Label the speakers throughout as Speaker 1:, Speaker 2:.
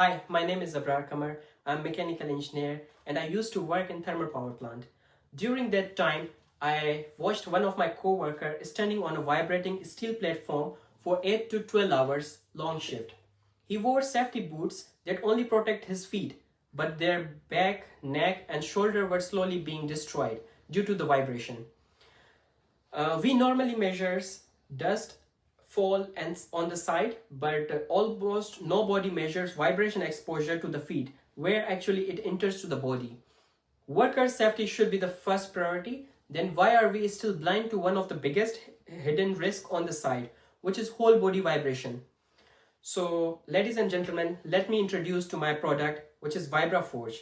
Speaker 1: Hi, my name is Qamar. I'm a mechanical engineer and I used to work in thermal power plant. During that time, I watched one of my co-workers standing on a vibrating steel platform for 8 to 12 hours long shift. He wore safety boots that only protect his feet, but their back, neck and shoulder were slowly being destroyed due to the vibration. We normally measures dust fall and on the side, but almost nobody measures vibration exposure to the feet, where actually it enters to the body. Worker safety should be the first priority. Then why are we still blind to one of the biggest hidden risk on the side, which is whole body vibration? So, ladies and gentlemen, let me introduce to my product, which is VibraForge,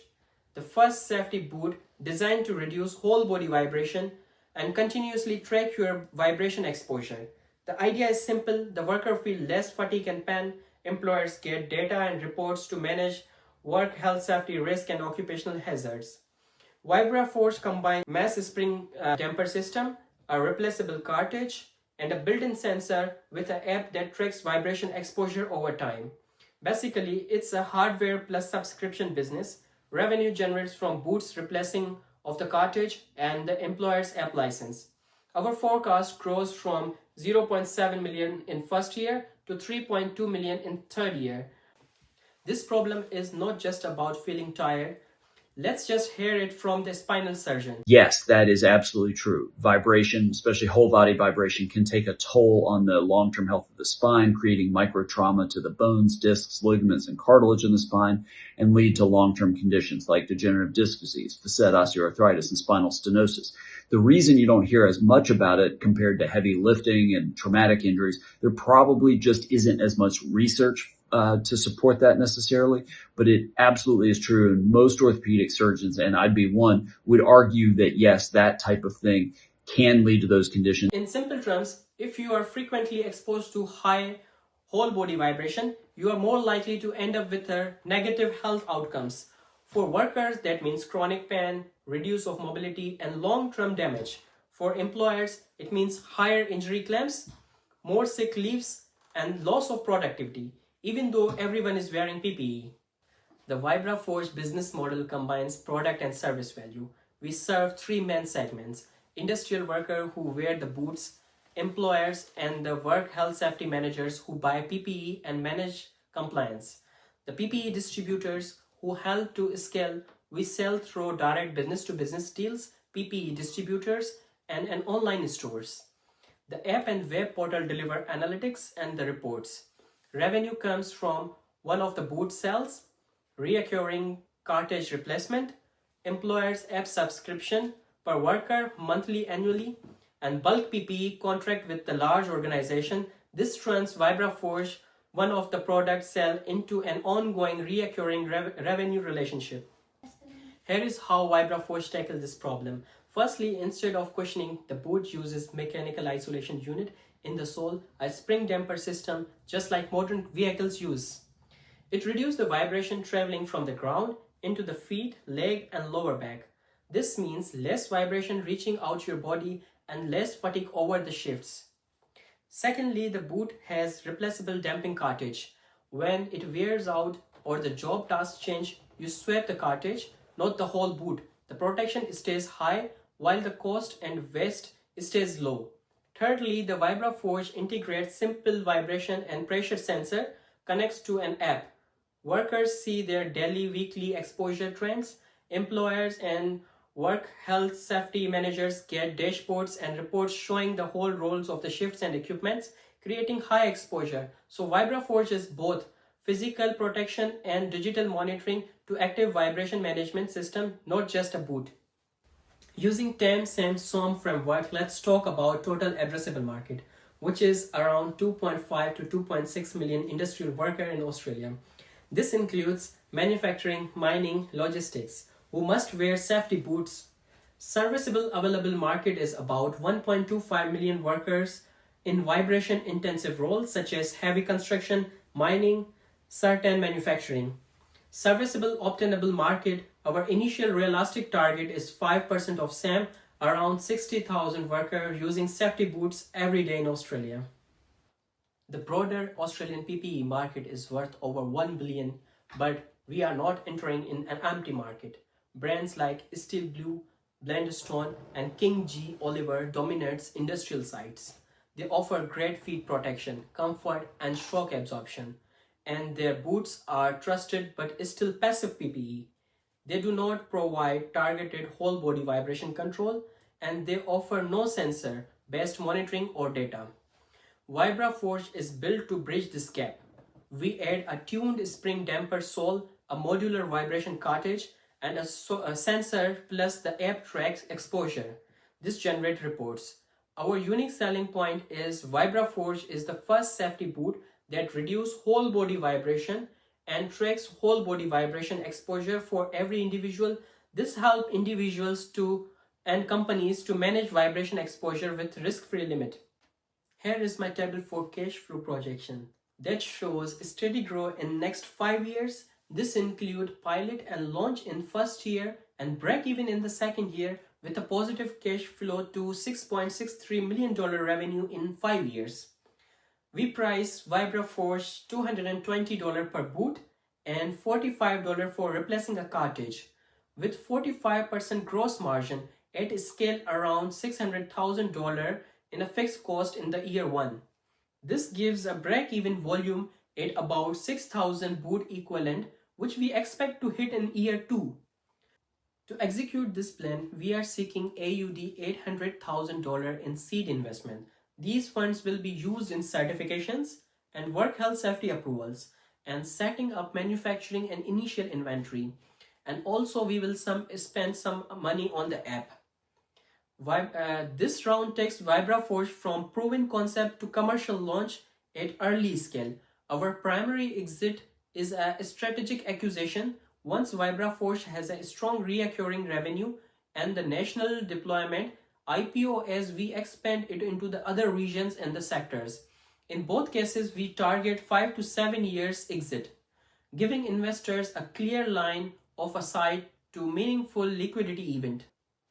Speaker 1: the first safety boot designed to reduce whole body vibration and continuously track your vibration exposure. The idea is simple: the worker feel less fatigue and pain, employers get data and reports to manage work health safety risk and occupational hazards. VibraForce combines mass spring damper system, a replaceable cartridge, and a built-in sensor with an app that tracks vibration exposure over time. Basically, it's a hardware plus subscription business. Revenue generates from boots replacing of the cartridge and the employer's app license. Our forecast grows from 0.7 million in first year to 3.2 million in third year. This problem is not just about feeling tired. Let's just hear it from the spinal surgeon.
Speaker 2: Yes, that is absolutely true. Vibration, especially whole body vibration, can take a toll on the long-term health of the spine, creating micro trauma to the bones, discs, ligaments, and cartilage in the spine, and lead to long-term conditions like degenerative disc disease, facet osteoarthritis, and spinal stenosis. The reason you don't hear as much about it compared to heavy lifting and traumatic injuries, there probably just isn't as much research to support that necessarily, but it absolutely is true. And most orthopedic surgeons, and I'd be one, would argue that yes, that type of thing can lead to those conditions.
Speaker 1: In simple terms, if you are frequently exposed to high whole body vibration, you are more likely to end up with negative health outcomes. For workers, that means chronic pain, reduce of mobility, and long-term damage. For employers, it means higher injury claims, more sick leaves, and loss of productivity, even though everyone is wearing PPE. The VibraForge business model combines product and service value. We serve three main segments: industrial workers who wear the boots, employers, and the work health safety managers who buy PPE and manage compliance. The PPE distributors who help to scale. We sell through direct business-to-business deals, PPE distributors, and an online stores. The app and web portal deliver analytics and the reports. Revenue comes from one of the boot sales, recurring cartridge replacement, employer's app subscription per worker monthly, annually, and bulk PPE contract with the large organization. This turns VibraForge, one of the products sell, into an ongoing recurring revenue relationship. Here is how VibraForge tackles this problem. Firstly, instead of cushioning, the boot uses mechanical isolation unit in the sole, a spring damper system just like modern vehicles use. It reduces the vibration traveling from the ground into the feet, leg, and lower back. This means less vibration reaching out your body and less fatigue over the shifts. Secondly, the boot has replaceable damping cartridge. When it wears out or the job task change, you swap the cartridge, not the whole boot. The protection stays high while the cost and waste stays low. Thirdly, the VibraForge integrates simple vibration and pressure sensor, connects to an app. Workers see their daily, weekly exposure trends. Employers and work health safety managers get dashboards and reports showing the whole rolls of the shifts and equipments, creating high exposure. So VibraForge is both physical protection and digital monitoring to active vibration management system, not just a boot. Using TAMS and SOM framework, let's talk about total addressable market, which is around 2.5 to 2.6 million industrial workers in Australia. This includes manufacturing, mining, logistics, who must wear safety boots. Serviceable available market is about 1.25 million workers in vibration intensive roles such as heavy construction, mining, certain manufacturing. Serviceable obtainable market, our initial realistic target is 5% of SAM, around 60,000 workers using safety boots every day in Australia. The broader Australian PPE market is worth over 1 billion But we are not entering in an empty market. Brands like Steel Blue, Blendstone, and King G. Oliver dominates industrial sites. They offer great feet protection, comfort, and shock absorption. And their boots are trusted but still passive PPE. They do not provide targeted whole body vibration control, and they offer no sensor based monitoring or data. VibraForge is built to bridge this gap. We add a tuned spring damper sole, a modular vibration cartridge, and a sensor plus the app tracks exposure. This generates reports. Our unique selling point is VibraForge is the first safety boot that reduces whole body vibration and tracks whole body vibration exposure for every individual. This helps individuals to and companies to manage vibration exposure with risk-free limit. Here is my table for cash flow projection that shows steady growth in next 5 years. This include pilot and launch in first year and break even in the second year with a positive cash flow to $6.63 million revenue in 5 years. We price VibraForce $220 per boot and $45 for replacing a cartridge. With 45% gross margin at scale around $600,000 in a fixed cost in the year 1. This gives a break-even volume at about 6,000 boot equivalent, which we expect to hit in year 2. To execute this plan, we are seeking AUD $800,000 in seed investment. These funds will be used in certifications and work health safety approvals and setting up manufacturing and initial inventory. And also we will spend some money on the app. This round takes VibraForge from proven concept to commercial launch at early scale. Our primary exit is a strategic acquisition. Once VibraForge has a strong recurring revenue and the national deployment, IPO as we expand it into the other regions and the sectors. In both cases, we target 5 to 7 years exit, giving investors a clear line of sight to meaningful liquidity event.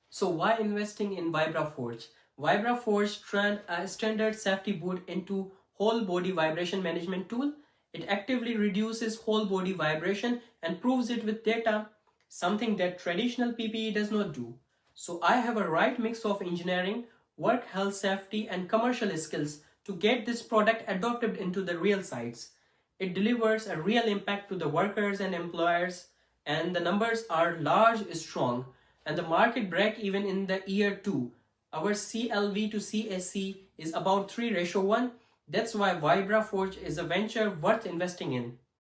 Speaker 1: So why investing in VibraForge? VibraForge turned a standard safety boot into whole body vibration management tool. It actively reduces whole body vibration and proves it with data, something that traditional PPE does not do. So I have a right mix of engineering, work health safety and commercial skills to get this product adopted into the real sites. It delivers a real impact to the workers and employers, and the numbers are large, strong, and the market break even in the year 2. Our CLV to CAC is about 3:1. That's why VibraForge is a venture worth investing in.